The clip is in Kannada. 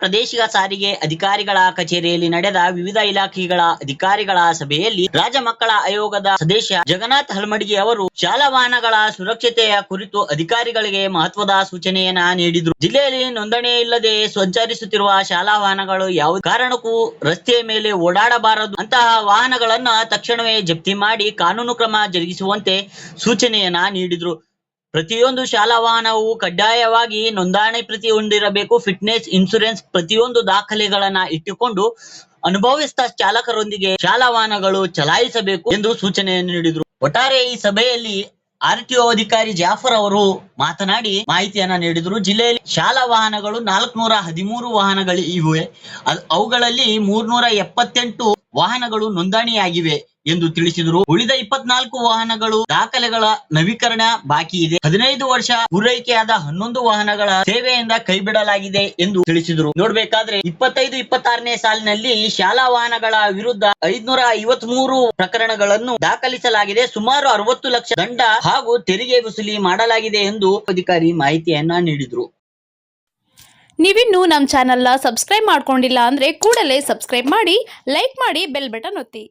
ಪ್ರಾದೇಶಿಕ ಸಾರಿಗೆ ಅಧಿಕಾರಿಗಳ ಕಚೇರಿಯಲ್ಲಿ ನಡೆದ ವಿವಿಧ ಇಲಾಖೆಗಳ ಅಧಿಕಾರಿಗಳ ಸಭೆಯಲ್ಲಿ ರಾಜ್ಯ ಮಕ್ಕಳ ಆಯೋಗದ ಸದಸ್ಯ ಜಗನ್ನಾಥ್ ಹಲ್ಮಡ್ಗಿ ಅವರು ಶಾಲಾ ವಾಹನಗಳ ಸುರಕ್ಷತೆಯ ಕುರಿತು ಅಧಿಕಾರಿಗಳಿಗೆ ಮಹತ್ವದ ಸೂಚನೆಯನ್ನ ನೀಡಿದರು. ಜಿಲ್ಲೆಯಲ್ಲಿ ನೋಂದಣಿ ಇಲ್ಲದೆ ಸಂಚರಿಸುತ್ತಿರುವ ಶಾಲಾ ವಾಹನಗಳು ಯಾವುದೇ ಕಾರಣಕ್ಕೂ ರಸ್ತೆಯ ಮೇಲೆ ಓಡಾಡಬಾರದು. ಅಂತಹ ವಾಹನಗಳನ್ನ ತಕ್ಷಣವೇ ಜಪ್ತಿ ಮಾಡಿ ಕಾನೂನು ಕ್ರಮ ಜರುಗಿಸುವಂತೆ ಸೂಚನೆಯನ್ನ ನೀಡಿದ್ರು. ಪ್ರತಿಯೊಂದು ಶಾಲಾ ವಾಹನವು ಕಡ್ಡಾಯವಾಗಿ ನೋಂದಣಿ ಪ್ರತಿ ಹೊಂದಿರಬೇಕು. ಫಿಟ್ನೆಸ್, ಇನ್ಸೂರೆನ್ಸ್ ಪ್ರತಿಯೊಂದು ದಾಖಲೆಗಳನ್ನ ಇಟ್ಟುಕೊಂಡು ಅನುಭವಿಸಿದ ಚಾಲಕರೊಂದಿಗೆ ಶಾಲಾ ವಾಹನಗಳು ಚಲಾಯಿಸಬೇಕು ಎಂದು ಸೂಚನೆಯನ್ನು ನೀಡಿದರು. ಒಟ್ಟಾರೆ ಈ ಸಭೆಯಲ್ಲಿ RTO ಅಧಿಕಾರಿ ಜಾಫರ್ ಅವರು ಮಾತನಾಡಿ ಮಾಹಿತಿಯನ್ನ ನೀಡಿದರು. ಜಿಲ್ಲೆಯಲ್ಲಿ ಶಾಲಾ ವಾಹನಗಳು 413 ವಾಹನಗಳು ಇವೆ. ಅವುಗಳಲ್ಲಿ 378 ವಾಹನಗಳು ನೋಂದಣಿಯಾಗಿವೆ ಎಂದು ತಿಳಿಸಿದರು. ಉಳಿದ 24 ವಾಹನಗಳು ದಾಖಲೆಗಳ ನವೀಕರಣ ಬಾಕಿ ಇದೆ. 15 ವರ್ಷ ಪೂರೈಕೆಯಾದ 11 ವಾಹನಗಳ ಸೇವೆಯಿಂದ ಕೈಬಿಡಲಾಗಿದೆ ಎಂದು ತಿಳಿಸಿದರು. ನೋಡ್ಬೇಕಾದ್ರೆ 25-26ನೇ ಸಾಲಿನಲ್ಲಿ ಶಾಲಾ ವಾಹನಗಳ ವಿರುದ್ಧ 553 ಪ್ರಕರಣಗಳನ್ನು ದಾಖಲಿಸಲಾಗಿದೆ. ಸುಮಾರು 60 ಲಕ್ಷ ದಂಡ ಹಾಗೂ ತೆರಿಗೆ ವಸೂಲಿ ಮಾಡಲಾಗಿದೆ ಎಂದು ಅಧಿಕಾರಿ ಮಾಹಿತಿಯನ್ನ ನೀಡಿದರು. ನೀವಿನ್ನೂ ನಮ್ಮ ಚಾನೆಲ್ನ ಸಬ್ಸ್ಕ್ರೈಬ್ ಮಾಡ್ಕೊಂಡಿಲ್ಲ ಅಂದ್ರೆ ಕೂಡಲೇ ಸಬ್ಸ್ಕ್ರೈಬ್ ಮಾಡಿ, ಲೈಕ್ ಮಾಡಿ, ಬೆಲ್ ಬಟನ್ ಒತ್ತಿ.